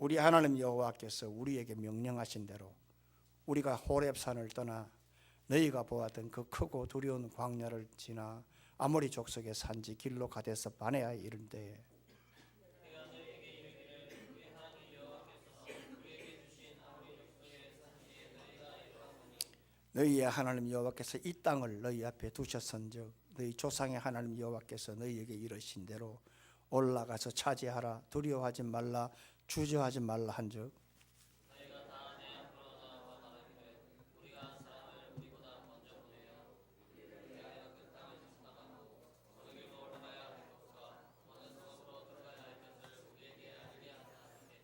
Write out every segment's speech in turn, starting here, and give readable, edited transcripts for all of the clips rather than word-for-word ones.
우리 하나님 여호와께서 우리에게 명령하신 대로 우리가 호렙산을 떠나 너희가 보았던 그 크고 두려운 광야를 지나 아모리 족속의 산지 길로 가데스 바네아에 이른 때에 너희의 하나님 여호와께서 이 땅을 너희 앞에 두셨은즉 너희 조상의 하나님 여호와께서 너희에게 이르신 대로 올라가서 차지하라. 두려워하지 말라, 주저하지 말라 한즉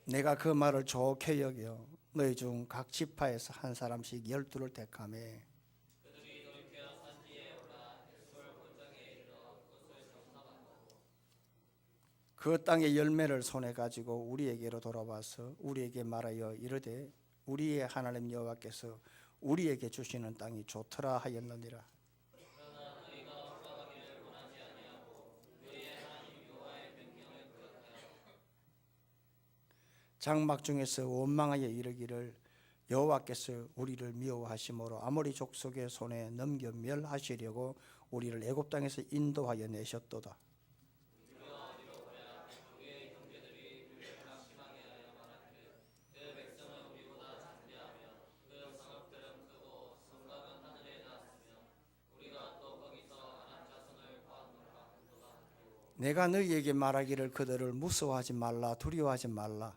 내가 그 말을 좋게 여겨 너희 중 각 지파에서 한 사람씩 12를 택하며 그 땅의 열매를 손에 가지고 우리에게로 돌아와서 우리에게 말하여 이르되 우리의 하나님 여호와께서 우리에게 주시는 땅이 좋더라 하였느니라. 장막 중에서 원망하여 이르기를 여호와께서 우리를 미워하심으로 아모리 족속의 손에 넘겨 멸하시려고 우리를 애굽 땅에서 인도하여 내셨도다. 내가 너희에게 말하기를 그들을 무서워하지 말라, 두려워하지 말라.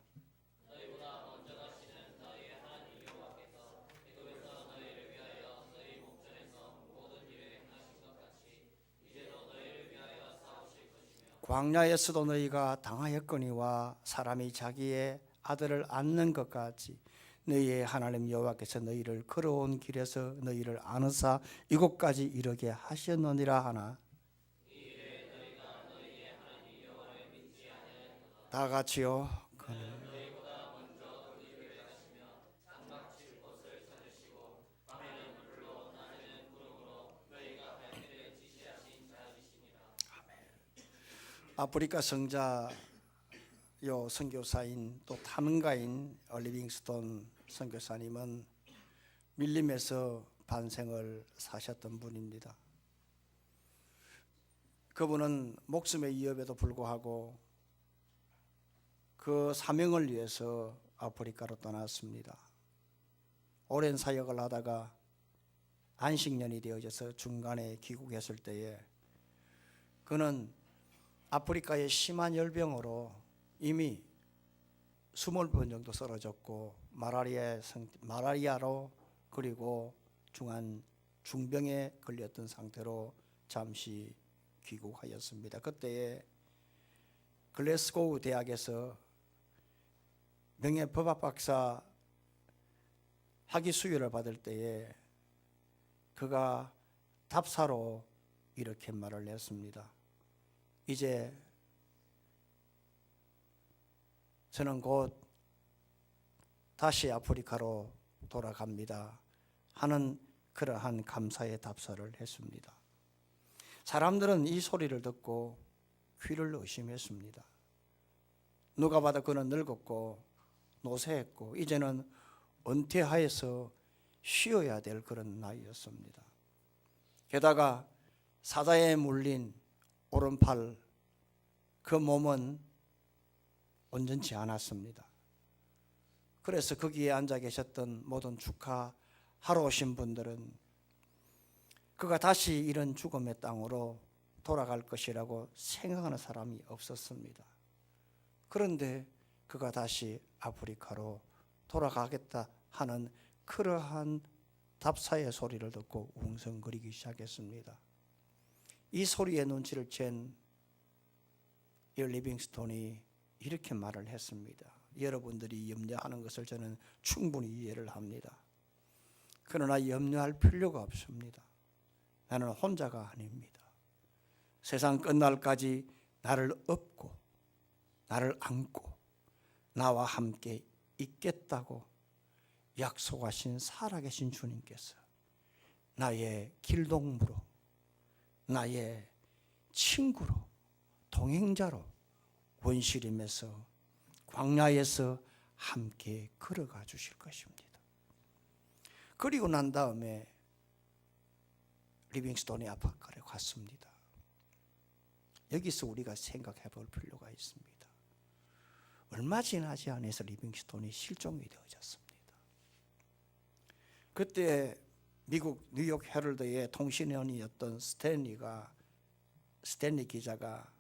광야에서도 너희가 당하였거니와 사람이 자기의 아들을 안는 것 같이 너희의 하나님 여호와께서 너희를 걸어온 길에서 너희를 안으사 이곳까지 이르게 하셨느니라 하나. 다 같이요. 아프리카 성자요 선교사인 또 탐험가인 리빙스톤 선교사님은 밀림에서 반생을 사셨던 분입니다. 그분은 목숨의 위협에도 불구하고 그 사명을 위해서 아프리카로 떠났습니다. 오랜 사역을 하다가 안식년이 되어져서 중간에 귀국했을 때에 그는 아프리카의 심한 열병으로 이미 20번 정도 쓰러졌고 말라리아로 그리고 중병에 걸렸던 상태로 잠시 귀국하였습니다. 그때에 글래스고우 대학에서 명예 법학 박사 학위 수여를 받을 때에 그가 답사로 이렇게 말을 했습니다. 이제 저는 곧 다시 아프리카로 돌아갑니다 하는 그러한 감사의 답사를 했습니다. 사람들은 이 소리를 듣고 귀를 의심했습니다. 누가 봐도 그는 늙었고 노쇠했고 이제는 은퇴하여서 쉬어야 될 그런 나이였습니다. 게다가 사자에 물린 오른팔 그 몸은 온전치 않았습니다. 그래서 거기에 앉아 계셨던 모든 축하하러 오신 분들은 그가 다시 이런 죽음의 땅으로 돌아갈 것이라고 생각하는 사람이 없었습니다. 그런데 그가 다시 아프리카로 돌아가겠다 하는 그러한 답사의 소리를 듣고 웅성거리기 시작했습니다. 이 소리의 눈치를 챈 리빙스톤이 이렇게 말을 했습니다. 여러분들이 염려하는 것을 저는 충분히 이해를 합니다. 그러나 염려할 필요가 없습니다. 나는 혼자가 아닙니다. 세상 끝날까지 나를 업고 나를 안고 나와 함께 있겠다고 약속하신 살아계신 주님께서 나의 길동무로 나의 친구로 동행자로 원시림에서 광야에서 함께 걸어가 주실 것입니다. 그리고 난 다음에 리빙스톤의 아파트에 갔습니다. 여기서 우리가 생각해 볼 필요가 있습니다. 얼마 지나지 않아서 리빙스톤이 실종이 되어졌습니다. 그때 미국 뉴욕 헤럴드의 통신원이었던 스탠리 기자가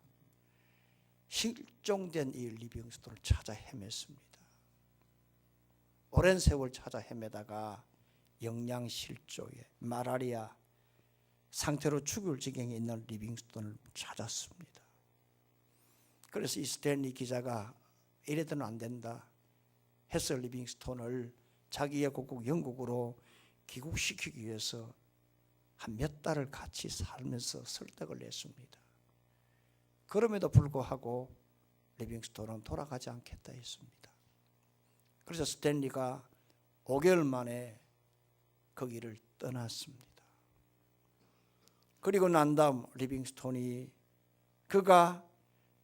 실종된 이 리빙스톤을 찾아 헤맸습니다. 오랜 세월 찾아 헤매다가 영양실조에 말라리아 상태로 죽을 지경에 있는 리빙스톤을 찾았습니다. 그래서 이 스탠리 기자가 이래서는 안 된다 해서 리빙스톤을 자기의 고국 영국으로 귀국시키기 위해서 한 몇 달을 같이 살면서 설득을 냈습니다. 그럼에도 불구하고 리빙스톤은 돌아가지 않겠다 했습니다. 그래서 스탠리가 5개월 만에 거기를 떠났습니다. 그리고 난 다음 리빙스톤이 그가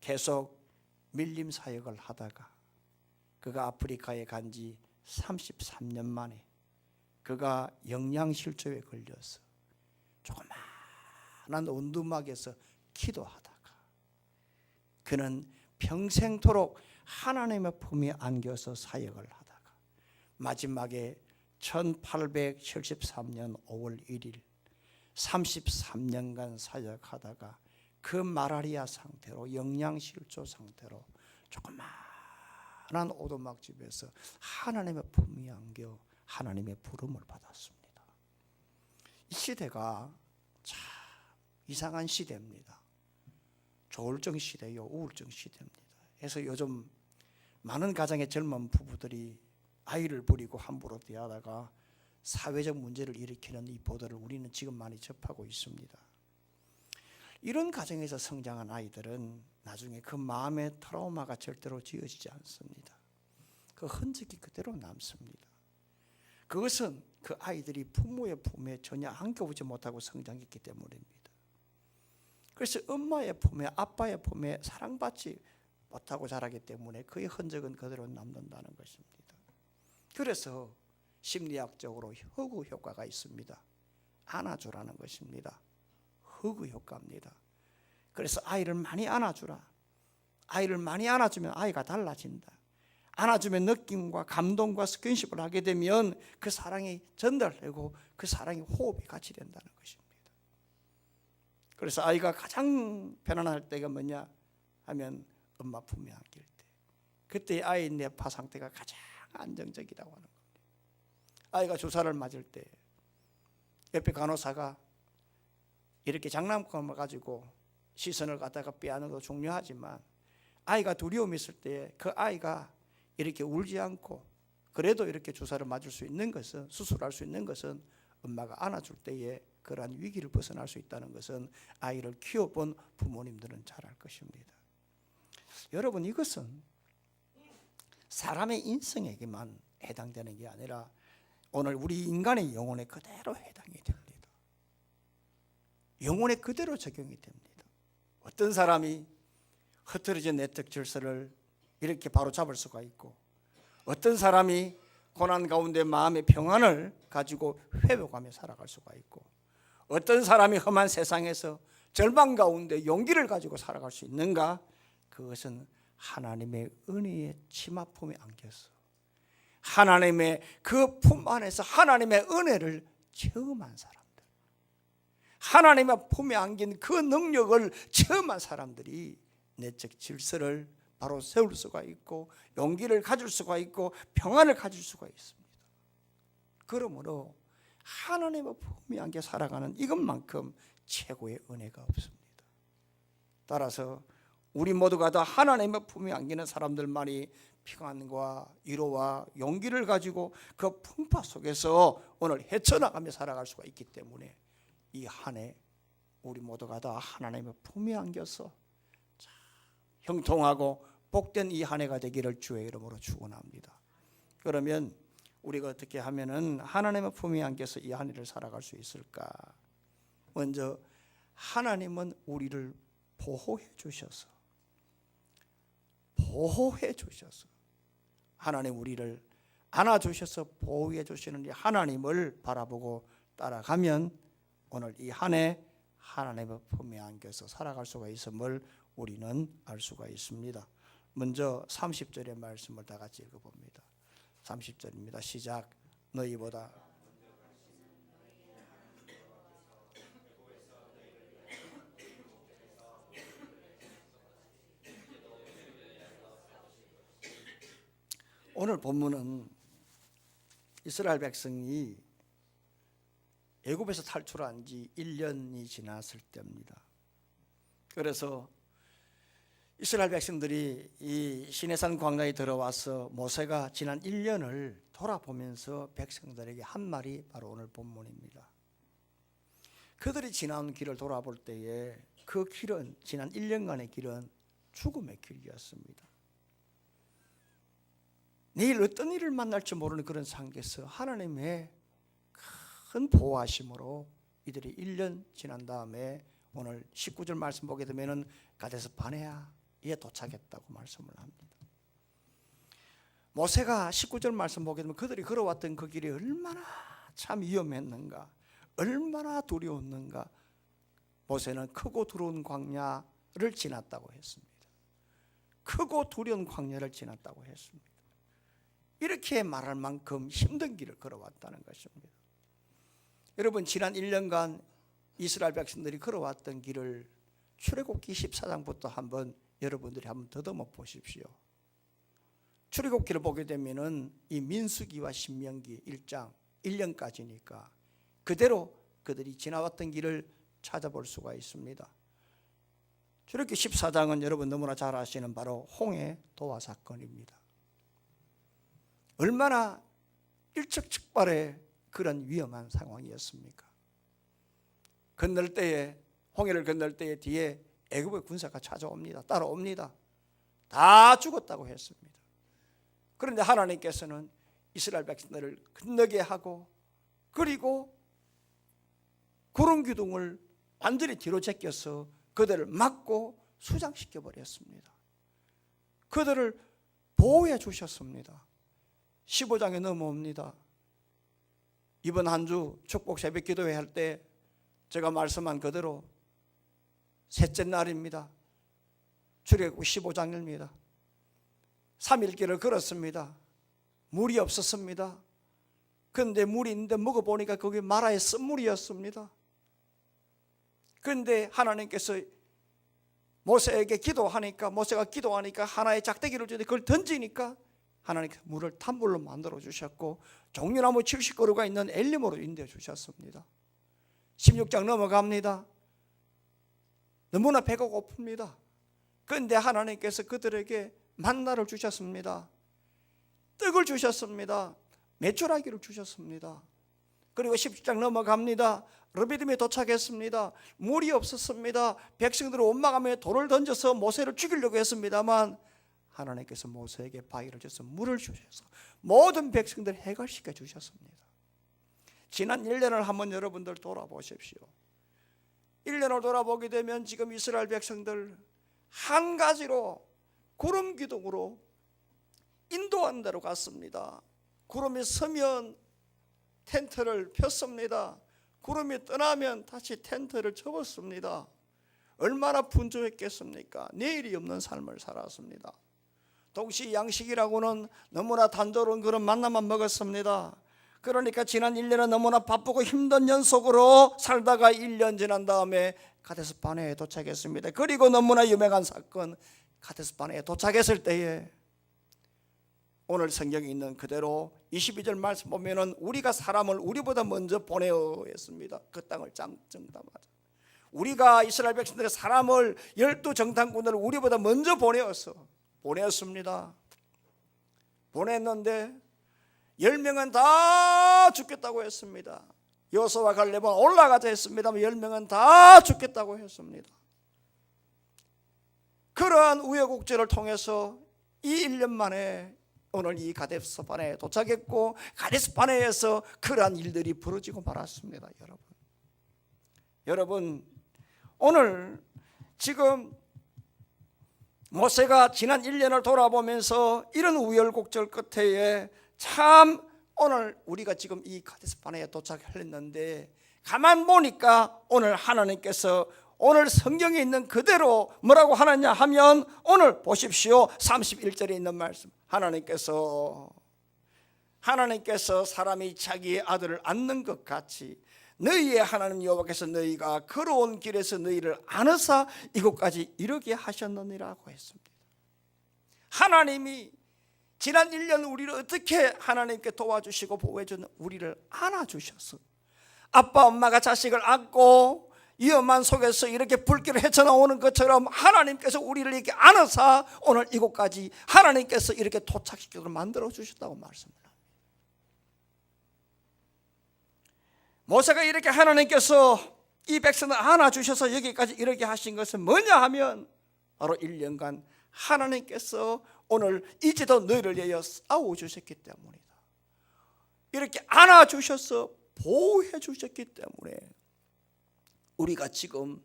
계속 밀림 사역을 하다가 그가 아프리카에 간 지 33년 만에 그가 영양실조에 걸려서 조그마한 온두막에서 기도하다가 그는 평생토록 하나님의 품에 안겨서 사역을 하다가 마지막에 1873년 5월 1일 33년간 사역하다가 그 말라리아 상태로 영양실조 상태로 조그마한 오두막집에서 하나님의 품에 안겨 하나님의 부름을 받았습니다. 이 시대가 참 이상한 시대입니다. 조울증 시대요, 우울증 시대입니다. 그래서 요즘 많은 가정의 젊은 부부들이 아이를 버리고 함부로 대하다가 사회적 문제를 일으키는 이 보도를 우리는 지금 많이 접하고 있습니다. 이런 가정에서 성장한 아이들은 나중에 그 마음의 트라우마가 절대로 지워지지 않습니다. 그 흔적이 그대로 남습니다. 그것은 그 아이들이 부모의 품에 전혀 안겨오지 못하고 성장했기 때문입니다. 그래서 엄마의 품에, 아빠의 품에 사랑받지 못하고 자라기 때문에 그의 흔적은 그대로 남는다는 것입니다. 그래서 심리학적으로 허구 효과가 있습니다. 안아주라는 것입니다. 허구 효과입니다. 그래서 아이를 많이 안아주라. 아이를 많이 안아주면 아이가 달라진다. 안아주면 느낌과 감동과 스킨십을 하게 되면 그 사랑이 전달되고 그 사랑이 호흡이 같이 된다는 것입니다. 그래서 아이가 가장 편안할 때가 뭐냐 하면 엄마 품에 안길 때, 그때 아이의 뇌파 상태가 가장 안정적이라고 하는 겁니다. 아이가 주사를 맞을 때 옆에 간호사가 이렇게 장난감을 가지고 시선을 갖다가 빼앗는 것도 중요하지만 아이가 두려움이 있을 때 그 아이가 이렇게 울지 않고 그래도 이렇게 주사를 맞을 수 있는 것은, 수술할 수 있는 것은 엄마가 안아줄 때에 그러한 위기를 벗어날 수 있다는 것은 아이를 키워본 부모님들은 잘 알 것입니다. 여러분, 이것은 사람의 인성에게만 해당되는 게 아니라 오늘 우리 인간의 영혼에 그대로 해당이 됩니다. 영혼에 그대로 적용이 됩니다. 어떤 사람이 흐트러진 내적 질서를 이렇게 바로 잡을 수가 있고, 어떤 사람이 고난 가운데 마음의 평안을 가지고 회복하며 살아갈 수가 있고, 어떤 사람이 험한 세상에서 절망 가운데 용기를 가지고 살아갈 수 있는가? 그것은 하나님의 은혜의 치마품에 안겨서 하나님의 그 품 안에서 하나님의 은혜를 체험한 사람들, 하나님의 품에 안긴 그 능력을 체험한 사람들이 내적 질서를 바로 세울 수가 있고 용기를 가질 수가 있고 평안을 가질 수가 있습니다. 그러므로 하나님의 품에 안겨 살아가는 이것만큼 최고의 은혜가 없습니다. 따라서 우리 모두가 다 하나님의 품에 안기는 사람들만이 평안과 위로와 용기를 가지고 그 풍파 속에서 오늘 헤쳐나가며 살아갈 수가 있기 때문에 이 한 해 우리 모두가 다 하나님의 품에 안겨서 형통하고 복된 이 한 해가 되기를 주의 이름으로 축원합니다. 그러면 우리가 어떻게 하면은 하나님의 품에 안겨서 이 한 해를 살아갈 수 있을까? 먼저 하나님은 우리를 보호해 주셔서 하나님 우리를 안아주셔서 보호해 주시는 이 하나님을 바라보고 따라가면 오늘 이 한 해 하나님의 품에 안겨서 살아갈 수가 있음을 우리는 알 수가 있습니다. 먼저 30절의 말씀을 다 같이 읽어봅니다. 30절입니다. 시작. 너희보다 오늘 본문은 이스라엘 백성이 애굽에서 탈출한 지 1년이 지났을 때입니다. 그래서 이스라엘 백성들이 이 시내산 광야에 들어와서 모세가 지난 1년을 돌아보면서 백성들에게 한 말이 바로 오늘 본문입니다. 그들이 지나온 길을 돌아볼 때에 그 길은 지난 1년간의 길은 죽음의 길이었습니다. 내일 어떤 일을 만날지 모르는 그런 상황에서 하나님의 큰 보호하심으로 이들이 1년 지난 다음에 오늘 19절 말씀 보게 되면 가데스 바네아에 도착했다고 말씀을 합니다. 모세가 19절 말씀 보게 되면 그들이 걸어왔던 그 길이 얼마나 참 위험했는가, 얼마나 두려웠는가. 모세는 크고 두려운 광야를 지났다고 했습니다. 크고 두려운 광야를 지났다고 했습니다. 이렇게 말할 만큼 힘든 길을 걸어왔다는 것입니다. 여러분, 지난 1년간 이스라엘 백성들이 걸어왔던 길을 출애굽기 14장부터 한번 여러분들이 한번 더듬어 보십시오. 출애굽기를 보게 되면은 이 민수기와 신명기 1장 1년까지니까 그대로 그들이 지나왔던 길을 찾아볼 수가 있습니다. 출애굽기 14장은 여러분 너무나 잘 아시는 바로 홍해 도화 사건입니다. 얼마나 일촉즉발의 그런 위험한 상황이었습니까? 건널 때에, 홍해를 건널 때에 뒤에 애굽의 군사가 찾아옵니다. 따라옵니다. 다 죽었다고 했습니다. 그런데 하나님께서는 이스라엘 백성들을 건너게 하고, 그리고 구름 기둥을 완전히 뒤로 제껴서 그들을 막고 수장시켜 버렸습니다. 그들을 보호해 주셨습니다. 15장에 넘어옵니다. 이번 한 주 축복 새벽 기도회 할 때 제가 말씀한 그대로 셋째 날입니다. 출애굽 15장입니다. 3일길을 걸었습니다. 물이 없었습니다. 그런데 물이 있는데 먹어보니까 그게 마라의 쓴물이었습니다. 그런데 하나님께서 모세에게 기도하니까, 모세가 기도하니까 하나의 작대기를 주는데 그걸 던지니까 하나님께서 물을 탄물로 만들어 주셨고 종려나무 70그루가 있는 엘림으로 인도해 주셨습니다. 16장 넘어갑니다. 너무나 배가 고픕니다. 그런데 하나님께서 그들에게 만나를 주셨습니다. 떡을 주셨습니다. 메추라기를 주셨습니다. 그리고 17장 넘어갑니다. 르비딤에 도착했습니다. 물이 없었습니다. 백성들은 원망하며 돌을 던져서 모세를 죽이려고 했습니다만 하나님께서 모세에게 바위를 줘서 물을 주셔서 모든 백성들 해결시켜 주셨습니다. 지난 1년을 한번 여러분들 돌아보십시오. 1년을 돌아보게 되면 지금 이스라엘 백성들 한 가지로 구름 기둥으로 인도한 대로 갔습니다. 구름이 서면 텐트를 폈습니다. 구름이 떠나면 다시 텐트를 접었습니다. 얼마나 분주했겠습니까? 내일이 없는 삶을 살았습니다. 동시 양식이라고는 너무나 단조로운 그런 만나만 먹었습니다. 그러니까 지난 1년은 너무나 바쁘고 힘든 연속으로 살다가 1년 지난 다음에 가데스 바네아에 도착했습니다. 그리고 너무나 유명한 사건, 가데스 바네아에 도착했을 때에 오늘 성경에 있는 그대로 22절 말씀 보면은 우리가 사람을 우리보다 먼저 보내어 했습니다. 그 땅을 정탐하자. 우리가 이스라엘 백성들의 사람을 12정탐꾼들을 우리보다 먼저 보내었습니다. 보냈는데 10명은 다 죽겠다고 했습니다. 여호수아와 갈렙은 올라가자 했습니다만 10명은 다 죽겠다고 했습니다. 그러한 우여곡절을 통해서 이 1년 만에 오늘 이 가데스 바네아에 도착했고 가데스 바네아에서 그러한 일들이 벌어지고 말았습니다. 여러분 오늘 지금 모세가 지난 1년을 돌아보면서 이런 우열곡절 끝에 참 오늘 우리가 지금 이 카데스 바네아에 도착했는데 가만 보니까 오늘 하나님께서 오늘 성경에 있는 그대로 뭐라고 하느냐 하면 오늘 보십시오. 31절에 있는 말씀, 하나님께서 사람이 자기의 아들을 안는 것 같이 너희의 하나님 여호와께서 너희가 걸어온 길에서 너희를 안으사 이곳까지 이르게 하셨느니라고 했습니다. 하나님이 지난 1년 우리를 어떻게 하나님께 도와주시고 보호해주는 우리를 안아주셔서 아빠 엄마가 자식을 안고 위험한 속에서 이렇게 불길을 헤쳐나오는 것처럼 하나님께서 우리를 이렇게 안아서 오늘 이곳까지 하나님께서 이렇게 도착시키도록 만들어주셨다고 말씀합니다. 모세가 이렇게 하나님께서 이 백성을 안아주셔서 여기까지 이렇게 하신 것은 뭐냐 하면 바로 1년간 하나님께서 오늘 이제도 너희를 위하여 싸워주셨기 때문이다. 이렇게 안아주셔서 보호해 주셨기 때문에 우리가 지금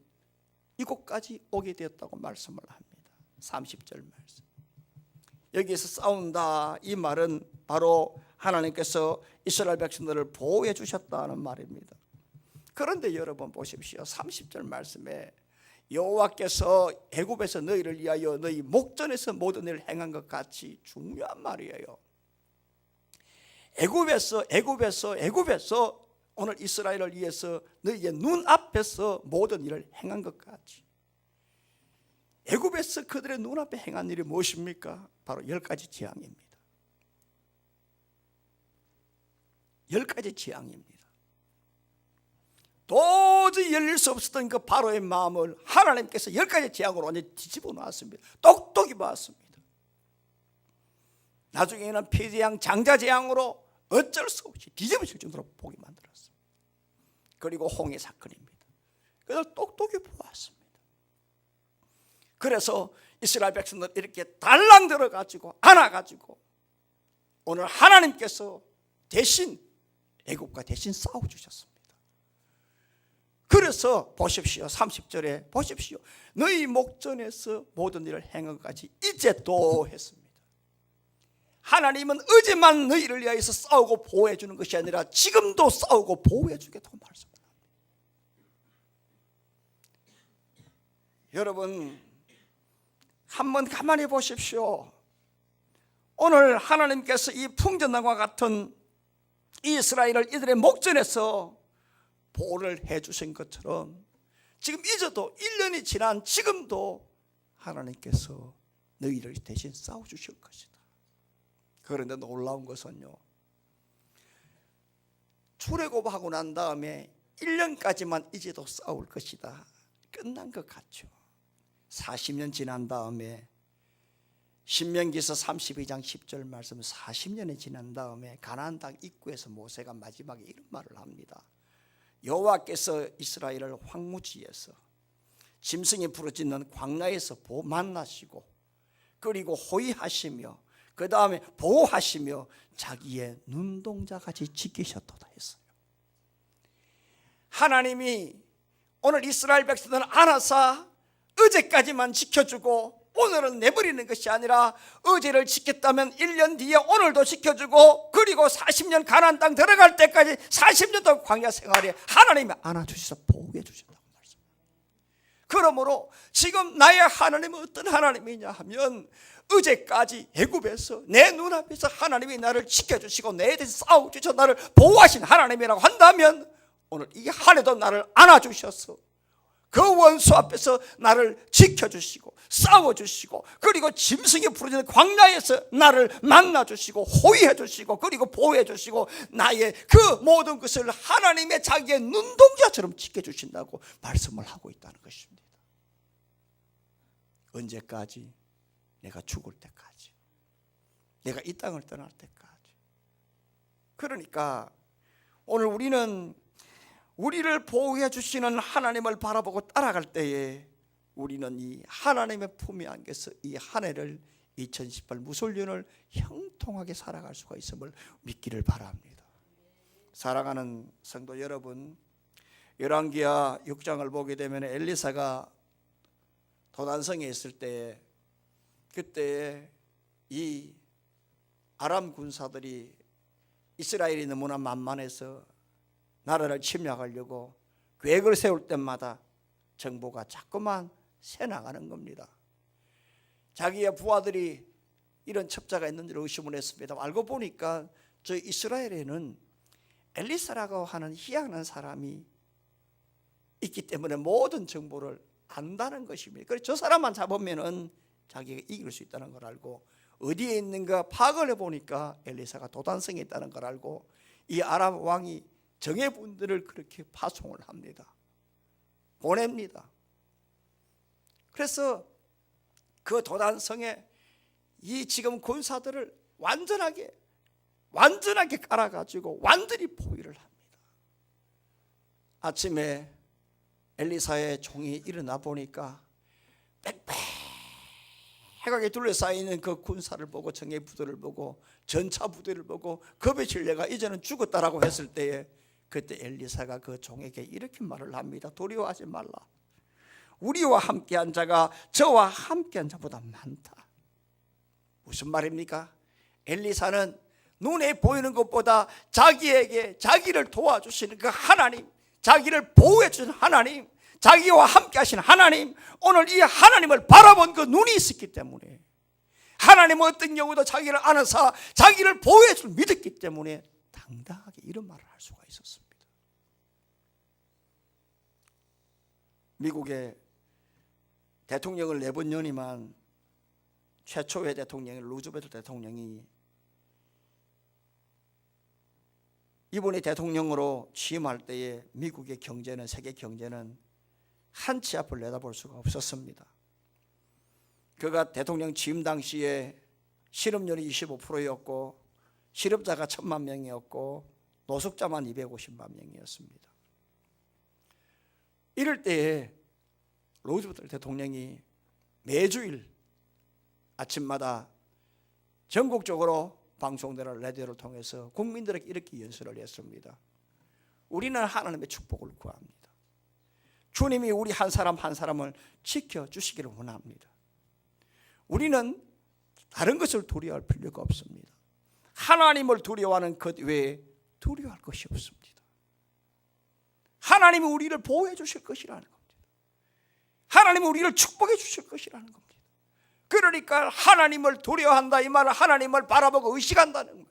이곳까지 오게 되었다고 말씀을 합니다. 30절 말씀, 여기에서 싸운다 이 말은 바로 하나님께서 이스라엘 백성들을 보호해 주셨다는 말입니다. 그런데 여러분 보십시오. 30절 말씀에 여호와께서 애굽에서 너희를 위하여 너희 목전에서 모든 일을 행한 것 같이 중요한 말이에요. 애굽에서 오늘 이스라엘을 위해서 너희의 눈앞에서 모든 일을 행한 것 같이. 애굽에서 그들의 눈앞에 행한 일이 무엇입니까? 바로 10가지 재앙입니다. 10가지 재앙입니다. 도저히 열릴 수 없었던 그 바로의 마음을 하나님께서 10가지 재앙으로 완전히 뒤집어 놨습니다. 똑똑히 봤습니다. 나중에는 폐재앙, 장자재앙으로 어쩔 수 없이 뒤집어질 정도로 보게 만들었습니다. 그리고 홍해 사건입니다. 그래서 똑똑히 보았습니다. 그래서 이스라엘 백성들 이렇게 달랑 들어가지고 안아가지고 오늘 하나님께서 대신 애국과 대신 싸워주셨습니다. 그래서 보십시오. 30절에 보십시오. 너희 목전에서 모든 일을 행한 것까지 이제 또 했습니다. 하나님은 어제만 너희를 위하여서 싸우고 보호해 주는 것이 아니라 지금도 싸우고 보호해 주겠다고 말씀합니다. 여러분 한번 가만히 보십시오. 오늘 하나님께서 이 풍전당과 같은 이스라엘을 이들의 목전에서 보호를 해주신 것처럼 지금 잊어도 1년이 지난 지금도 하나님께서 너희를 대신 싸워주실 것이다. 그런데 놀라운 것은요, 출애굽하고 난 다음에 1년까지만 이제도 싸울 것이다, 끝난 것 같죠. 40년 지난 다음에 신명기서 32장 10절 말씀, 40년이 지난 다음에 가나안 땅 입구에서 모세가 마지막에 이런 말을 합니다. 여호와께서 이스라엘을 황무지에서 짐승이 부르짖는 광야에서 만나시고 그리고 호위하시며 그 다음에 보호하시며 자기의 눈동자같이 지키셨도다 했어요. 하나님이 오늘 이스라엘 백성들은 알아서 어제까지만 지켜주고 오늘은 내버리는 것이 아니라 어제를 지켰다면 1년 뒤에 오늘도 지켜주고 그리고 40년 가나안 땅 들어갈 때까지 40년 동안 광야 생활에 하나님이 안아주셔서 보호해 주신다고 말씀합니다. 그러므로 지금 나의 하나님은 어떤 하나님이냐 하면 어제까지 애굽에서 내 눈앞에서 하나님이 나를 지켜주시고 내 대해서 싸워주셔서 나를 보호하신 하나님이라고 한다면 오늘 이 한 해도 나를 안아주셔서 그 원수 앞에서 나를 지켜주시고 싸워주시고 그리고 짐승이 부르짖는 광야에서 나를 만나주시고 호위해주시고 그리고 보호해주시고 나의 그 모든 것을 하나님의 자기의 눈동자처럼 지켜주신다고 말씀을 하고 있다는 것입니다. 언제까지? 내가 죽을 때까지, 내가 이 땅을 떠날 때까지. 그러니까 오늘 우리는 우리를 보호해 주시는 하나님을 바라보고 따라갈 때에 우리는 이 하나님의 품에 안겨서 이 한 해를 2018 무술년을 형통하게 살아갈 수가 있음을 믿기를 바랍니다. 사랑하는 성도 여러분, 열왕기하 6장을 보게 되면 엘리사가 도단성에 있을 때 그때 이 아람 군사들이 이스라엘이 너무나 만만해서 나라를 침략하려고 계획을 세울 때마다 정보가 자꾸만 새나가는 겁니다. 자기의 부하들이 이런 첩자가 있는지를 의심을 했습니다. 알고 보니까 저 이스라엘에는 엘리사라고 하는 희한한 사람이 있기 때문에 모든 정보를 안다는 것입니다. 그래서 저 사람만 잡으면은 자기가 이길 수 있다는 걸 알고 어디에 있는가 파악을 해보니까 엘리사가 도단성에 있다는 걸 알고 이 아람 왕이 정예분들을 그렇게 파송을 합니다. 보냅니다. 그래서 그 도단성에 이 지금 군사들을 완전하게 깔아가지고 완전히 포위를 합니다. 아침에 엘리사의 종이 일어나 보니까 빽빽하게 둘러싸이는 그 군사를 보고 정예 부대를 보고 전차 부대를 보고 겁에 질려가 이제는 죽었다라고 했을 때에 그때 엘리사가 그 종에게 이렇게 말을 합니다. 두려워하지 말라. 우리와 함께한 자가 저와 함께한 자보다 많다. 무슨 말입니까? 엘리사는 눈에 보이는 것보다 자기에게 자기를 도와주시는 그 하나님, 자기를 보호해 주신 하나님, 자기와 함께 하신 하나님, 오늘 이 하나님을 바라본 그 눈이 있었기 때문에 하나님은 어떤 경우도 자기를 안아서 자기를 보호해 줄 믿었기 때문에 당당하게 이런 말을 할 수가 있었습니다. 미국의 대통령을 4번 연임한 최초의 대통령 루즈벨트 대통령이 이번에 대통령으로 취임할 때에 미국의 경제는, 세계 경제는 한치 앞을 내다볼 수가 없었습니다. 그가 대통령 취임 당시에 실업률이 25%였고 실업자가 1,000만 명이었고 노숙자만 250만 명이었습니다. 이럴 때에 루즈벨트 대통령이 매주일 아침마다 전국적으로 방송되는 라디오를 통해서 국민들에게 이렇게 연설을 했습니다. 우리는 하나님의 축복을 구합니다. 주님이 우리 한 사람 한 사람을 지켜주시기를 원합니다. 우리는 다른 것을 두려워할 필요가 없습니다. 하나님을 두려워하는 것 외에 두려워할 것이 없습니다. 하나님이 우리를 보호해 주실 것이라는 겁니다. 하나님이 우리를 축복해 주실 것이라는 겁니다. 그러니까 하나님을 두려워한다 이 말은 하나님을 바라보고 의식한다는 거예요.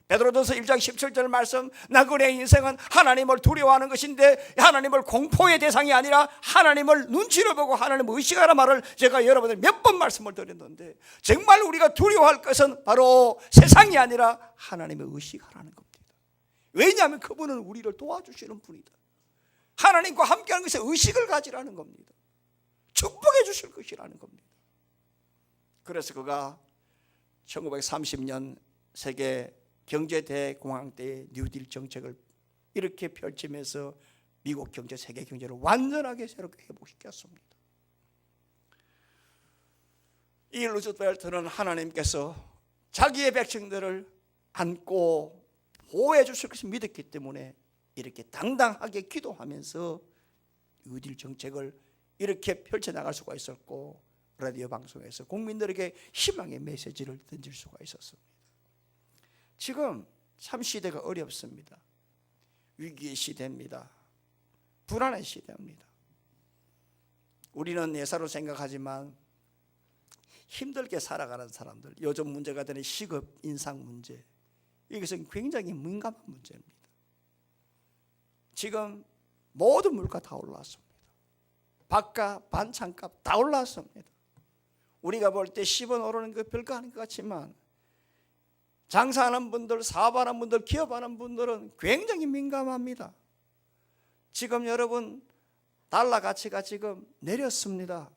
베드로전서 1장 17절 말씀, 나그네의 인생은 하나님을 두려워하는 것인데 하나님을 공포의 대상이 아니라 하나님을 눈치를 보고 하나님을 의식하라 말을 제가 여러분들 몇 번 말씀을 드렸는데 정말 우리가 두려워할 것은 바로 세상이 아니라 하나님을 의식하라는 겁니다. 왜냐하면 그분은 우리를 도와주시는 분이다. 하나님과 함께하는 것에 의식을 가지라는 겁니다. 축복해 주실 것이라는 겁니다. 그래서 그가 1930년 세계 경제대공황 때의 뉴딜 정책을 이렇게 펼치면서 미국 경제, 세계 경제를 완전하게 새롭게 회복시켰습니다. 이 루즈벨트는 하나님께서 자기의 백성들을 안고 보호해 주실 것을 믿었기 때문에 이렇게 당당하게 기도하면서 뉴딜 정책을 이렇게 펼쳐나갈 수가 있었고 라디오 방송에서 국민들에게 희망의 메시지를 던질 수가 있었습니다. 지금 참 시대가 어렵습니다. 위기의 시대입니다. 불안의 시대입니다. 우리는 예사로 생각하지만 힘들게 살아가는 사람들, 요즘 문제가 되는 시급 인상 문제, 이것은 굉장히 민감한 문제입니다. 지금 모든 물가 다 올랐습니다. 밥값, 반찬값 다 올랐습니다. 우리가 볼 때 10원 오르는 거 별거 아닌 것 같지만 장사하는 분들, 사업하는 분들, 기업하는 분들은 굉장히 민감합니다. 지금 여러분 달러 가치가 지금 내렸습니다.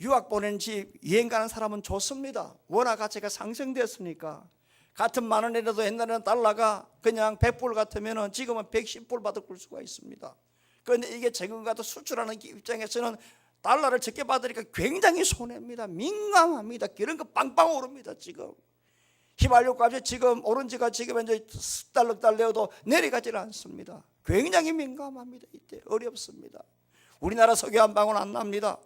유학 보낸 집 여행 가는 사람은 좋습니다. 원화 가치가 상승됐으니까 같은 만 원이라도 옛날에는 달러가 그냥 100불 같으면 지금은 110불 받을 수가 있습니다. 그런데 이게 지금 같은 수출하는 입장에서는 달러를 적게 받으니까 굉장히 손해입니다. 민감합니다. 이런 거 빵빵 오릅니다. 지금 휘발유 값이 지금 오른 지가 지금 이제 석 달 내어도 내려가지를 않습니다. 굉장히 민감합니다. 이때 어렵습니다. 우리나라 석유 한 방울 안 납니다.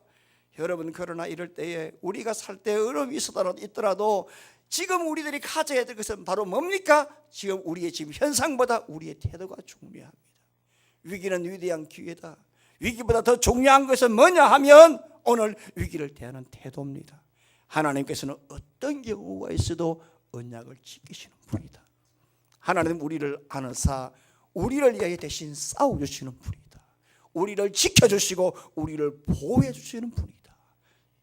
여러분, 그러나 이럴 때에 우리가 살 때 어려움이 있더라도 지금 우리들이 가져야 될 것은 바로 뭡니까? 지금 우리의 지금 현상보다 우리의 태도가 중요합니다. 위기는 위대한 기회다. 위기보다 더 중요한 것은 뭐냐 하면 오늘 위기를 대하는 태도입니다. 하나님께서는 어떤 경우가 있어도 언약을 지키시는 분이다. 하나님 우리를 아는사 우리를 위하여 대신 싸워주시는 분이다. 우리를 지켜주시고 우리를 보호해 주시는 분이다.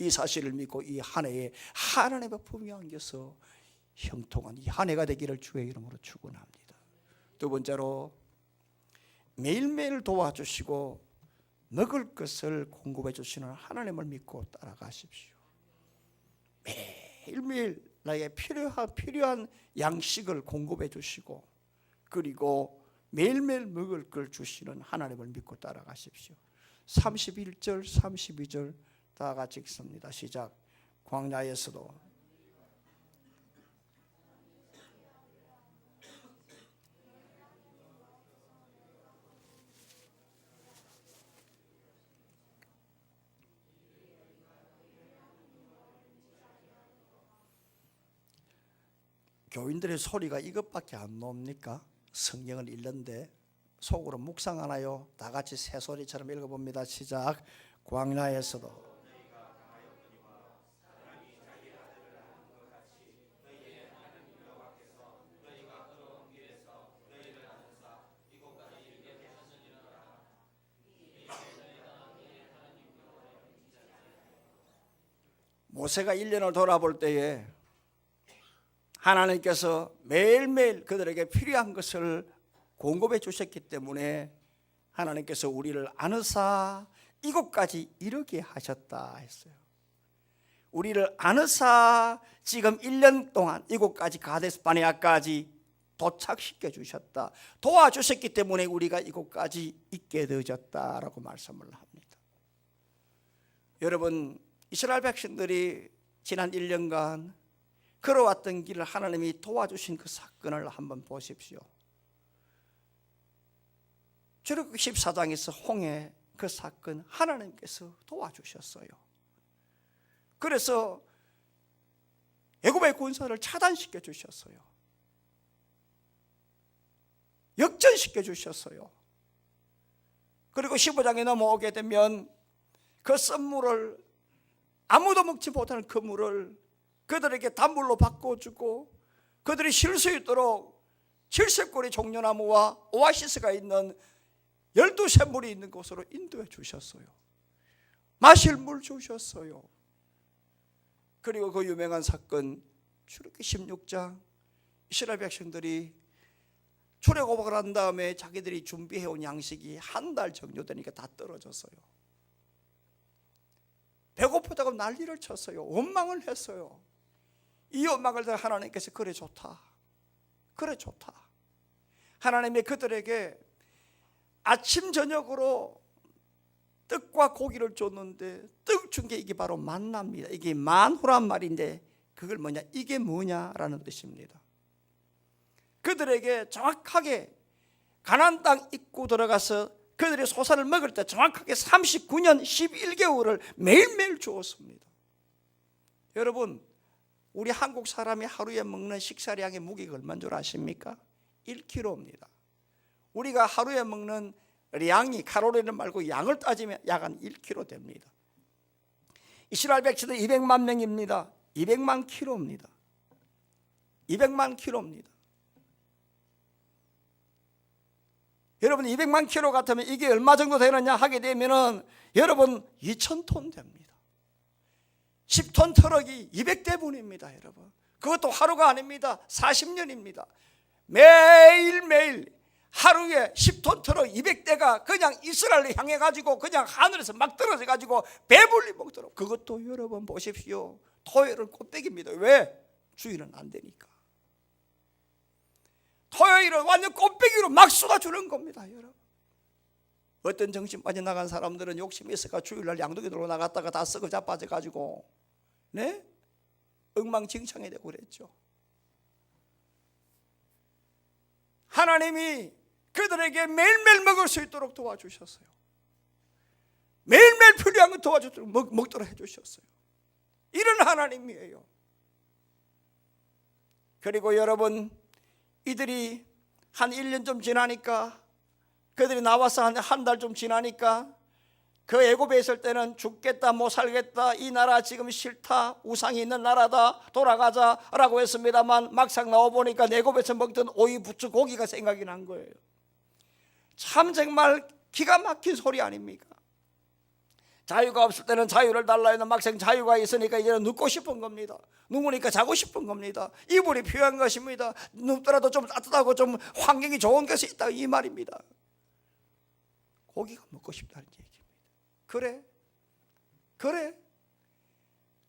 이 사실을 믿고 이 한 해에 하나님의 품에 안겨서 형통한 이 한 해가 되기를 주의 이름으로 축원합니다. 두 번째로 매일매일 도와주시고 먹을 것을 공급해 주시는 하나님을 믿고 따라가십시오. 매일매일 나에게 필요한 양식을 공급해 주시고 그리고 매일매일 먹을 걸 주시는 하나님을 믿고 따라가십시오. 31절 32절 다 같이 읽습니다. 시작. 광야에서도 교인들의 소리가 이것밖에 안 나옵니까? 성경을 읽는데 속으로 묵상하나요? 다 같이 새소리처럼 읽어봅니다. 시작. 광야에서도 모세가 1년을 돌아볼 때에 하나님께서 매일매일 그들에게 필요한 것을 공급해 주셨기 때문에 하나님께서 우리를 아느사 이곳까지 이르게 하셨다 했어요. 우리를 아느사 지금 1년 동안 이곳까지 가데스 바네아까지 도착시켜 주셨다. 도와주셨기 때문에 우리가 이곳까지 있게 되어졌다라고 말씀을 합니다. 여러분, 이스라엘 백성들이 지난 1년간 걸어왔던 길을 하나님이 도와주신 그 사건을 한번 보십시오. 출애굽기 14장에서 홍해 그 사건 하나님께서 도와주셨어요. 그래서 애굽의 군사를 차단시켜 주셨어요. 역전시켜 주셨어요. 그리고 15장에 넘어오게 되면 그 썬물을 아무도 먹지 못하는 그 물을 그들에게 단물로 바꿔주고 그들이 쉴 수 있도록 칠색골의 종려나무와 오아시스가 있는 12샘물이 있는 곳으로 인도해 주셨어요. 마실 물 주셨어요. 그리고 그 유명한 사건 출애굽기 16장 이스라엘 백성들이 출애굽을 한 다음에 자기들이 준비해온 양식이 한 달 정도 되니까 다 떨어졌어요. 배고프다고 난리를 쳤어요. 원망을 했어요. 이 원망을 들어 하나님께서 그래 좋다. 하나님이 그들에게 아침 저녁으로 떡과 고기를 줬는데 떡 준 게 이게 바로 만나입니다. 이게 만후란 말인데 그걸 뭐냐? 이게 뭐냐라는 뜻입니다. 그들에게 정확하게 가나안 땅 입구 들어가서 그들이 소사를 먹을 때 정확하게 39년 11개월을 매일매일 주었습니다. 여러분, 우리 한국 사람이 하루에 먹는 식사량의 무게가 얼마인 줄 아십니까? 1kg입니다. 우리가 하루에 먹는 양이 칼로리를 말고 양을 따지면 약 한 1kg 됩니다. 이스라엘 백성들 200만 명입니다. 200만 킬로입니다. 200만 킬로입니다. 여러분 200만 킬로 같으면 이게 얼마 정도 되느냐 하게 되면은 여러분 2,000톤 됩니다. 10톤 트럭이 200대분입니다. 여러분 그것도 하루가 아닙니다. 40년입니다. 매일매일 하루에 10톤 트럭 200대가 그냥 이스라엘을 향해 가지고 그냥 하늘에서 막 떨어져 가지고 배불리 먹도록. 그것도 여러분 보십시오. 토요일은 꽃배기입니다. 왜? 주일은 안 되니까. 토요일은 완전 꽃배기로 막 쏟아주는 겁니다. 여러분 어떤 정신 빠져나간 사람들은 욕심이 있어가 주일날 양동이 들어 나갔다가 다 썩어 자빠져 가지고 네? 엉망진창이 되고 그랬죠. 하나님이 그들에게 매일매일 먹을 수 있도록 도와주셨어요. 매일매일 필요한 거 도와주도록 먹도록 해주셨어요. 이런 하나님이에요. 그리고 여러분, 이들이 한 1년 좀 지나니까, 그들이 나와서 한 달 좀 지나니까, 그 애굽에 있을 때는 죽겠다 못 살겠다, 이 나라 지금 싫다, 우상이 있는 나라다, 돌아가자라고 했습니다만 막상 나와보니까 애굽에서 먹던 오이 부추 고기가 생각이 난 거예요. 참 정말 기가 막힌 소리 아닙니까? 자유가 없을 때는 자유를 달라 했는데 막상 자유가 있으니까 이제는 눕고 싶은 겁니다. 누우니까 자고 싶은 겁니다. 이불이 필요한 것입니다. 눕더라도 좀 따뜻하고 좀 환경이 좋은 것이 있다, 이 말입니다. 고기가 먹고 싶다는 얘기입니다. 그래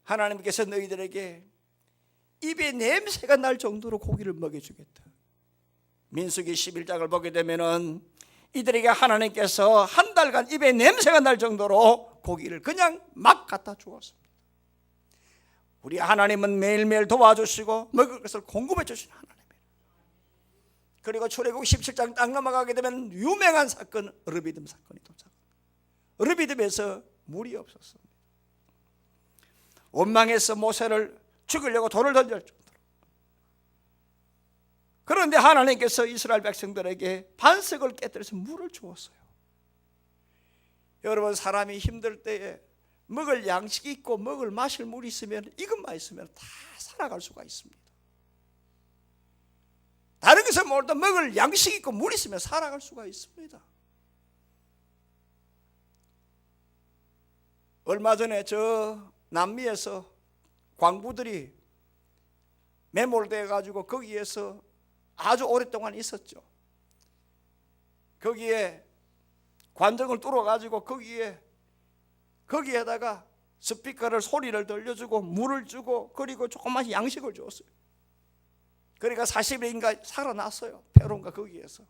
하나님께서 너희들에게 입에 냄새가 날 정도로 고기를 먹여주겠다. 민수기 11장을 보게 되면은 이들에게 하나님께서 한 달간 입에 냄새가 날 정도로 고기를 그냥 막 갖다 주었습니다. 우리 하나님은 매일매일 도와주시고 먹을 것을 공급해 주시는 하나님이에요. 그리고 출애굽 17장 딱 넘어가게 되면 유명한 사건, 르비딤 사건이 도착합니다. 르비딤에서 물이 없었습니다. 원망해서 모세를 죽이려고 돌을 던질 정도로. 그런데 하나님께서 이스라엘 백성들에게 반석을 깨뜨려서 물을 주었어요. 여러분, 사람이 힘들 때에 먹을 양식이 있고 먹을 마실 물이 있으면, 이것만 있으면 다 살아갈 수가 있습니다. 다른 것은 몰라도 먹을 양식이 있고 물이 있으면 살아갈 수가 있습니다. 얼마 전에 저 남미에서 광부들이 매몰되어 가지고 거기에서 아주 오랫동안 있었죠. 거기에 관정을 뚫어 가지고 거기에다가 스피커를 소리를 들려주고 물을 주고 그리고 조그만 양식을 줬어요. 그러니까 40일인가 살아났어요. 페론가 거기에서.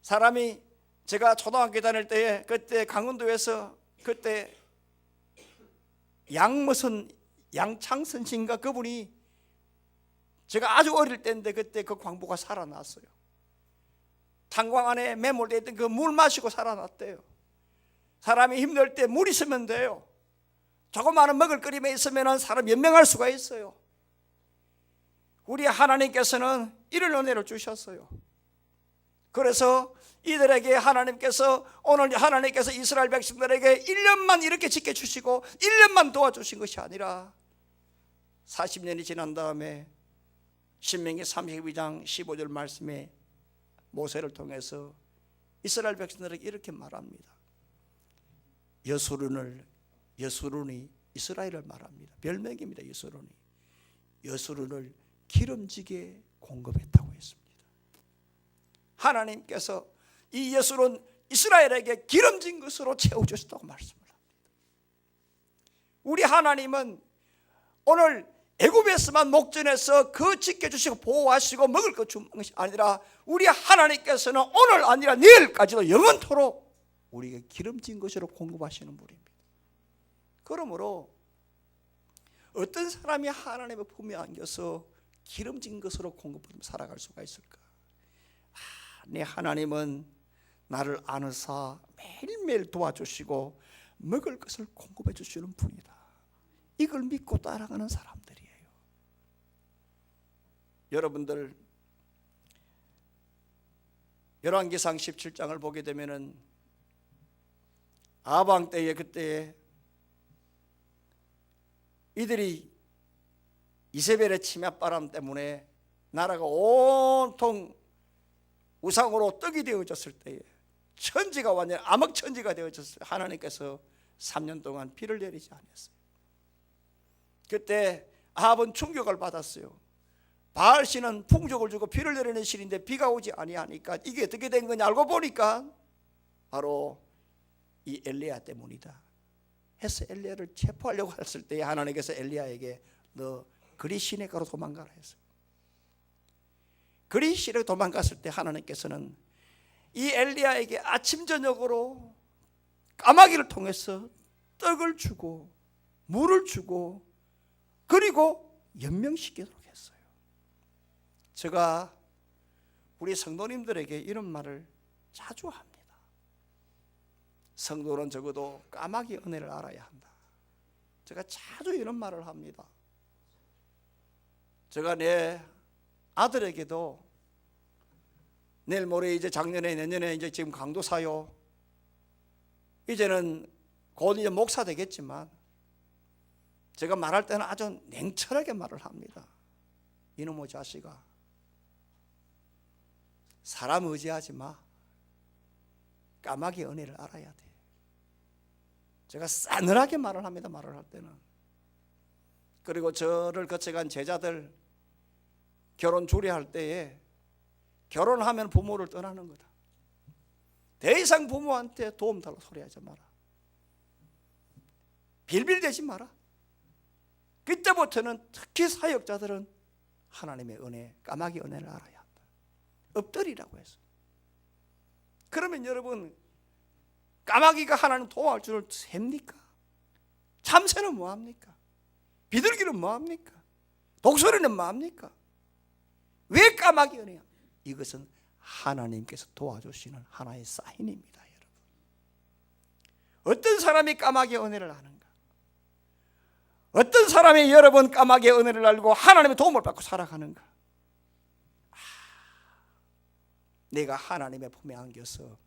사람이, 제가 초등학교 다닐 때에 그때 강원도에서 그때 양창선 씨인가, 그분이 제가 아주 어릴 때인데 그때 그 광부가 살아났어요. 탄광 안에 매몰되어 있던 그 물 마시고 살아났대요. 사람이 힘들 때 물 있으면 돼요. 조그마한 먹을거리만 있으면 사람 연명할 수가 있어요. 우리 하나님께서는 이런 은혜를 주셨어요. 그래서 이들에게 하나님께서, 오늘 하나님께서 이스라엘 백성들에게 1년만 이렇게 지켜주시고 1년만 도와주신 것이 아니라 40년이 지난 다음에 신명기 32장 15절 말씀에 모세를 통해서 이스라엘 백성들에게 이렇게 말합니다. 여수룬이 이스라엘을 말합니다. 별명입니다. 여수룬을 기름지게 공급했다고 했습니다. 하나님께서 이 여수룬 이스라엘에게 기름진 것으로 채워주셨다고 말씀을 합니다. 우리 하나님은 오늘 애굽에서만 목전에서 그 지켜주시고 보호하시고 먹을 것 주는 것이 아니라 우리 하나님께서는 오늘 아니라 내일까지도 영원토록 우리에게 기름진 것으로 공급하시는 분입니다. 그러므로 어떤 사람이 하나님의 품에 안겨서 기름진 것으로 공급받으며 살아갈 수가 있을까? 내 하나님은 나를 아느사 매일매일 도와주시고 먹을 것을 공급해 주시는 분이다. 이걸 믿고 따라가는 사람들이에요. 여러분들, 열왕기상 17장을 보게 되면은 아방 때에, 그때에 이들이 이세벨의 침략바람 때문에 나라가 온통 우상으로 떡이 되어졌을 때에, 천지가 완전 암흑천지가 되어졌을 때 하나님께서 3년 동안 비를 내리지 않았어요. 그때 아합은 충격을 받았어요. 바알신은 풍족을 주고 비를 내리는 신인데 비가 오지 아니하니까 이게 어떻게 된 거냐 알고 보니까 바로 이 엘리야 때문이다 해서 엘리야를 체포하려고 했을 때 하나님께서 엘리야에게 너 그리 시내가로 도망가라 했어요. 그리 시내로 도망갔을 때 하나님께서는 이 엘리야에게 아침 저녁으로 까마귀를 통해서 떡을 주고 물을 주고 그리고 연명시키도록 했어요. 제가 우리 성도님들에게 이런 말을 자주 합니다. 성도는 적어도 까마귀 은혜를 알아야 한다. 제가 자주 이런 말을 합니다. 제가 내 아들에게도 내일 모레 이제 작년에 내년에 이제 지금 강도사요. 이제는 곧 이제 목사 되겠지만 제가 말할 때는 아주 냉철하게 말을 합니다. 이놈의 자식아, 사람 의지하지 마. 까마귀 은혜를 알아야 돼. 제가 싸늘하게 말을 합니다. 말을 할 때는. 그리고 저를 거쳐간 제자들 결혼 주례할 때에 결혼하면 부모를 떠나는 거다. 더 이상 부모한테 도움 달라고 소리하지 마라. 빌빌대지 마라. 그때부터는 특히 사역자들은 하나님의 은혜, 까마귀 은혜를 알아야 한다. 엎드리라고 했어. 그러면 여러분, 까마귀가 하나님 도와할 줄을 셉니까? 참새는 뭐합니까? 비둘기는 뭐합니까? 독수리는 뭐합니까? 왜 까마귀 은혜야? 이것은 하나님께서 도와주시는 하나의 사인입니다. 여러분, 어떤 사람이 까마귀 은혜를 아는가? 어떤 사람이 여러분 까마귀 은혜를 알고 하나님의 도움을 받고 살아가는가? 내가 하나님의 품에 안겨서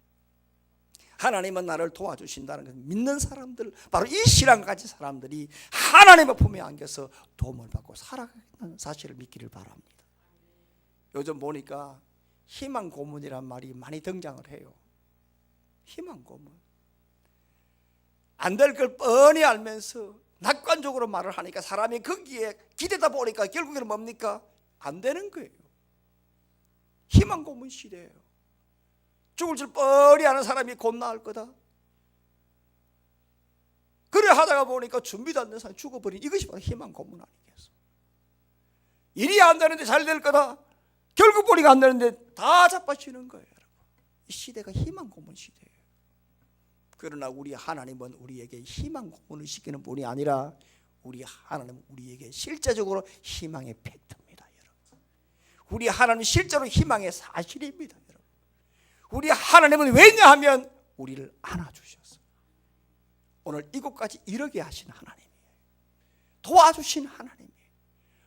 하나님은 나를 도와주신다는 것을 믿는 사람들, 바로 이 신앙 가진 사람들이 하나님의 품에 안겨서 도움을 받고 살아가는 사실을 믿기를 바랍니다. 요즘 보니까 희망 고문이란 말이 많이 등장을 해요. 희망 고문. 안 될 걸 뻔히 알면서 낙관적으로 말을 하니까 사람이 거기에 기대다 보니까 결국에는 뭡니까? 안 되는 거예요. 희망 고문 시대예요. 죽을 줄 뻔히 아는 사람이 곧 나을 거다. 그래 하다가 보니까 준비도 안 된 사람이 죽어버린, 이것이 바로 희망 고문 아니겠어? 일이 안 되는데 잘 될 거다. 결국 보니까 안 되는데 다 자빠지는 거예요. 여러분, 이 시대가 희망 고문 시대예요. 그러나 우리 하나님은 우리에게 희망 고문을 시키는 분이 아니라 우리 하나님은 우리에게 실제적으로 희망의 팩트입니다. 여러분, 우리 하나님은 실제로 희망의 사실입니다. 여러분, 우리 하나님은 왜냐하면 우리를 안아주셔서 오늘 이곳까지 이르게 하신 하나님이에요. 도와주신 하나님이에요.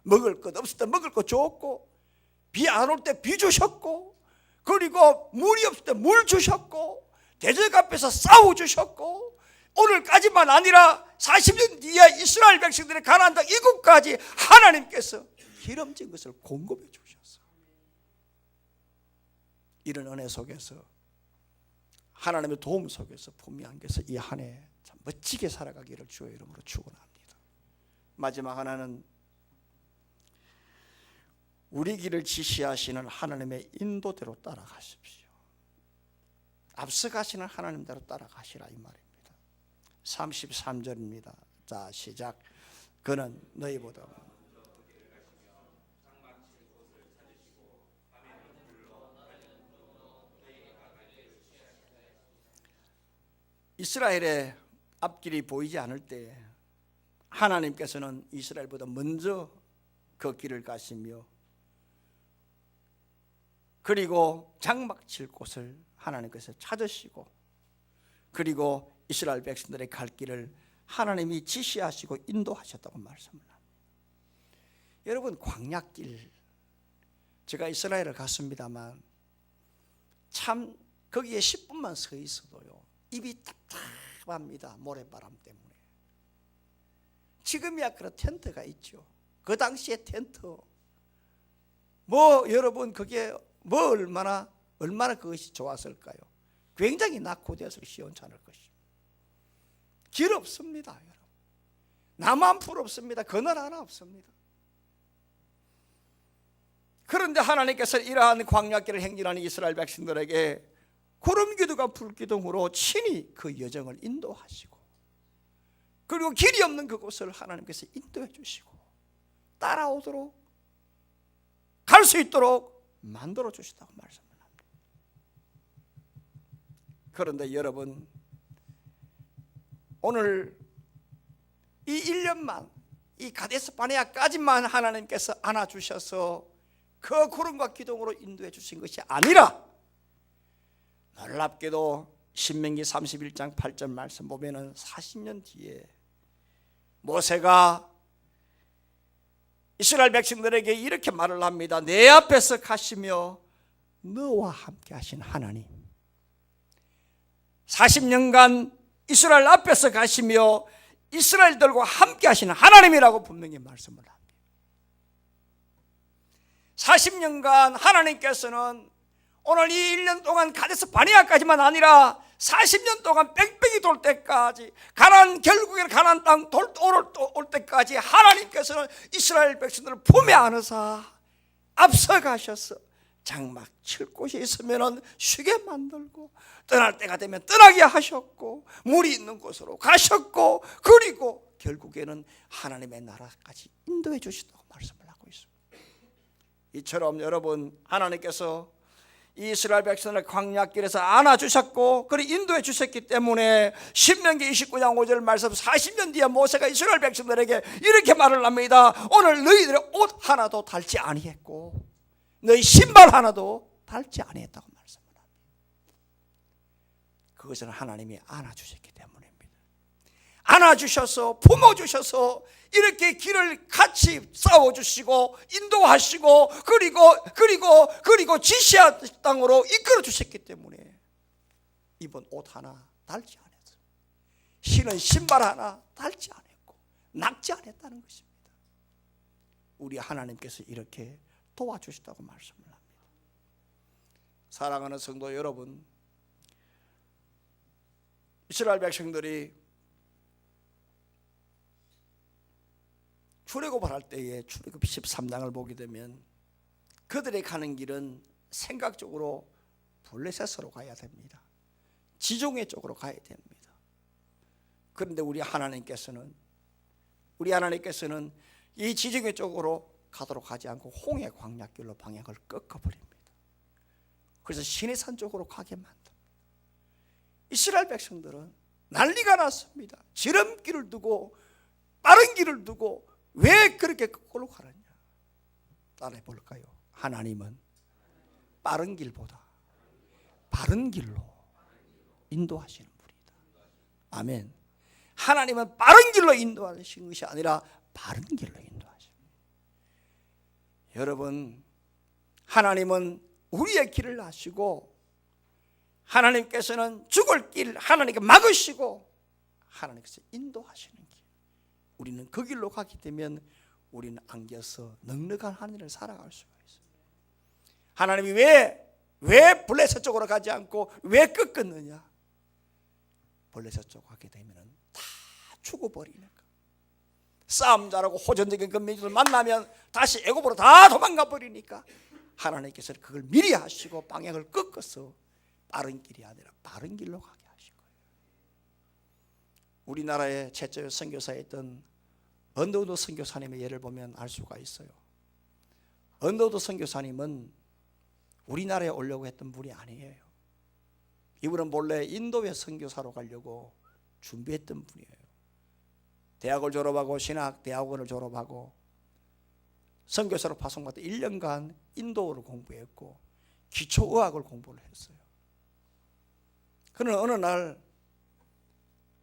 먹을 것 없을 때 먹을 것 줬고, 비 안 올 때 비 주셨고, 그리고 물이 없을 때 물 주셨고, 대적 앞에서 싸워주셨고, 오늘까지만 아니라 40년 뒤에 이스라엘 백성들이 가나안 땅 이곳까지 하나님께서 기름진 것을 공급해 주셨어요. 이런 은혜 속에서, 하나님의 도움 속에서 품위 안겨서 이 한 해 참 멋지게 살아가기를 주의 이름으로 축원합니다. 마지막 하나는 우리 길을 지시하시는 하나님의 인도대로 따라가십시오. 앞서가시는 하나님대로 따라가시라, 이 말입니다. 33절입니다. 자, 시작. 그는 너희보다 이스라엘의 앞길이 보이지 않을 때 하나님께서는 이스라엘보다 먼저 그 길을 가시며, 그리고 장막 칠 곳을 하나님께서 찾으시고, 그리고 이스라엘 백성들의 갈 길을 하나님이 지시하시고 인도하셨다고 말씀을 합니다. 여러분, 광야길, 제가 이스라엘을 갔습니다만 참 거기에 10분만 서 있어도요 입이 답답합니다. 모래바람 때문에. 지금이야 그런 텐트가 있죠. 그 당시에 텐트 뭐 여러분 그게 뭐 얼마나 그것이 좋았을까요? 굉장히 낙후되어서 시원찮을 것입니다. 길 없습니다. 여러분, 나무 한 풀 없습니다. 그늘 하나 없습니다. 그런데 하나님께서 이러한 광야길을 행진하는 이스라엘 백성들에게 구름기둥과 불기둥으로 친히 그 여정을 인도하시고, 그리고 길이 없는 그곳을 하나님께서 인도해 주시고 따라오도록 갈 수 있도록 만들어 주시다고 말씀을 합니다. 그런데 여러분, 오늘 이 1년만 이 가데스 바네아까지만 하나님께서 안아주셔서 그 구름과 기둥으로 인도해 주신 것이 아니라, 놀랍게도 신명기 31장 8절 말씀 보면은 40년 뒤에 모세가 이스라엘 백성들에게 이렇게 말을 합니다. 내 앞에서 가시며 너와 함께 하신 하나님, 40년간 이스라엘 앞에서 가시며 이스라엘들과 함께 하신 하나님이라고 분명히 말씀을 합니다. 40년간 하나님께서는 오늘 이 1년 동안 가데스 바네아까지만 아니라 40년 동안 뺑뺑이 돌 때까지, 결국에는 가나안 땅 올 때까지 하나님께서는 이스라엘 백성들을 품에 안으사 앞서가셔서 장막 칠 곳이 있으면 쉬게 만들고, 떠날 때가 되면 떠나게 하셨고, 물이 있는 곳으로 가셨고, 그리고 결국에는 하나님의 나라까지 인도해 주시다고 말씀을 하고 있습니다. 이처럼 여러분, 하나님께서 이스라엘 백성을 광야길에서 안아주셨고 그리고 인도해 주셨기 때문에 신명기 29장 5절 말씀, 40년 뒤에 모세가 이스라엘 백성들에게 이렇게 말을 합니다. 오늘 너희들의 옷 하나도 닳지 아니했고 너희 신발 하나도 닳지 아니했다고 말씀을 합니다. 그것은 하나님이 안아주셨기 때문입니다. 안아주셔서 품어주셔서 이렇게 길을 같이 싸워주시고 인도하시고 그리고 지시한 땅으로 이끌어 주셨기 때문에 입은 옷 하나 닳지 않았어요. 신은 신발 하나 닳지 않았고 낡지 않았다는 것입니다. 우리 하나님께서 이렇게 도와주시다고 말씀을 합니다. 사랑하는 성도 여러분, 이스라엘 백성들이 출애굽을 할 때에 출애굽 13장을 보게 되면 그들이 가는 길은 생각적으로 블레셋으로 가야 됩니다. 지중해 쪽으로 가야 됩니다. 그런데 우리 하나님께서는 이 지중해 쪽으로 가도록 하지 않고 홍해 광야길로 방향을 꺾어버립니다. 그래서 시내산 쪽으로 가게 만듭니다. 이스라엘 백성들은 난리가 났습니다. 지름길을 두고 빠른 길을 두고 왜 그렇게 거꾸로 가느냐? 따라해 볼까요? 하나님은 빠른 길보다 바른 길로 인도하시는 분이다. 아멘. 하나님은 빠른 길로 인도하시는 것이 아니라 바른 길로 인도하십니다. 여러분, 하나님은 우리의 길을 아시고 하나님께서는 죽을 길 하나님께 막으시고 하나님께서 인도하시는 길, 우리는 그 길로 가게 되면 우리는 안겨서 넉넉한 하늘을 살아갈 수가 있어요. 하나님이 왜 블레셋 쪽으로 가지 않고 왜 꺾었느냐? 블레셋 쪽으로 가게 되면 다 죽어버리니까. 싸움 잘하고 호전적인 민족을 만나면 다시 애굽으로 다 도망가 버리니까 하나님께서 그걸 미리 하시고 방향을 꺾어서 빠른 길이 아니라 바른 길로 가게 하신 거예요. 우리나라의 최초 선교사였던 언더우드 선교사님의 예를 보면 알 수가 있어요. 언더우드 선교사님은 우리나라에 오려고 했던 분이 아니에요. 이분은 본래 인도에 선교사로 가려고 준비했던 분이에요. 대학을 졸업하고 신학대학원을 졸업하고 선교사로 파송받아 1년간 인도어를 공부했고 기초의학을 공부를 했어요. 그는 어느 날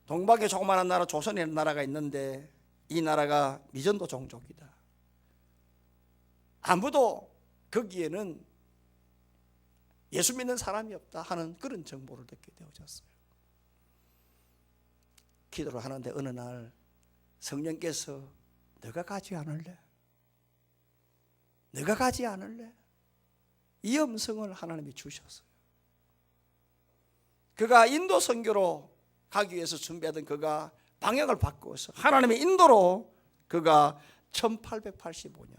동방에 조그마한 나라 조선이라는 나라가 있는데 이 나라가 미전도 종족이다. 아무도 거기에는 예수 믿는 사람이 없다 하는 그런 정보를 듣게 되어졌어요. 기도를 하는데 어느 날 성령께서 너가 가지 않을래? 너가 가지 않을래? 이 음성을 하나님이 주셨어요. 그가 인도 선교로 가기 위해서 준비하던 그가 방향을 바꾸어서 하나님의 인도로 그가 1885년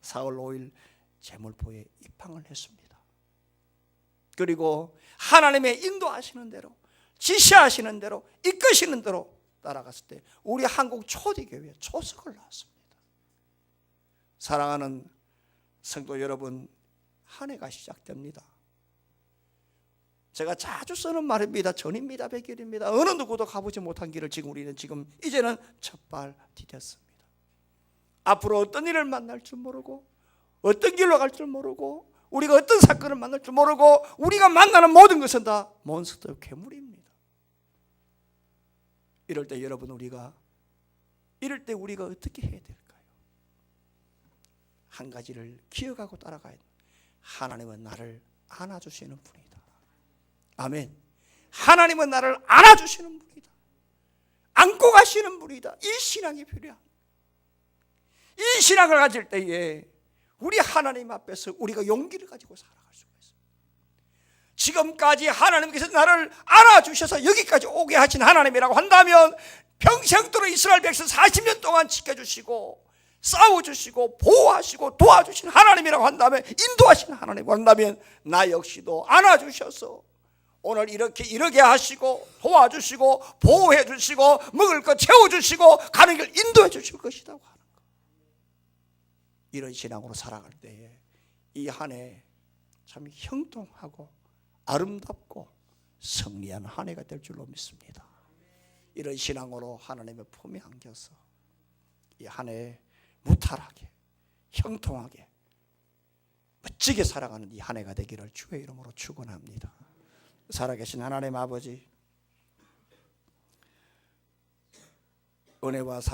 4월 5일 제물포에 입항을 했습니다. 그리고 하나님의 인도하시는 대로 지시하시는 대로 이끄시는 대로 따라갔을 때 우리 한국 초대교회에 초석을 놨습니다. 사랑하는 성도 여러분, 한 해가 시작됩니다. 제가 자주 쓰는 말입니다. 전입니다. 백일입니다. 어느 누구도 가보지 못한 길을 우리는 이제는 첫발 디뎠습니다. 앞으로 어떤 일을 만날 줄 모르고 어떤 길로 갈 줄 모르고 우리가 어떤 사건을 만날 줄 모르고 우리가 만나는 모든 것은 다 몬스터 괴물입니다. 이럴 때 여러분 우리가 어떻게 해야 될까요? 한 가지를 기억하고 따라가야 돼요. 하나님은 나를 안아주시는 분이다. 아멘. 하나님은 나를 안아주시는 분이다. 안고 가시는 분이다. 이 신앙이 필요합니다. 이 신앙을 가질 때에 우리 하나님 앞에서 우리가 용기를 가지고 살아갈 수가 있어요. 지금까지 하나님께서 나를 안아주셔서 여기까지 오게 하신 하나님이라고 한다면 평생도록 이스라엘 백성 40년 동안 지켜주시고 싸워주시고 보호하시고 도와주신 하나님이라고 한다면, 인도하신 하나님이라고 한다면 나 역시도 안아주셔서 오늘 이렇게 하시고 도와주시고 보호해 주시고 먹을 것 채워주시고 가는 길 인도해 주실 것이라고 하는 것. 이런 신앙으로 살아갈 때에 이 한 해 참 형통하고 아름답고 승리한 한 해가 될 줄로 믿습니다. 이런 신앙으로 하나님의 품에 안겨서 이 한 해 무탈하게 형통하게 멋지게 살아가는 이 한 해가 되기를 주의 이름으로 축원합니다. 살아계신 하나님 아버지, 은혜와 사랑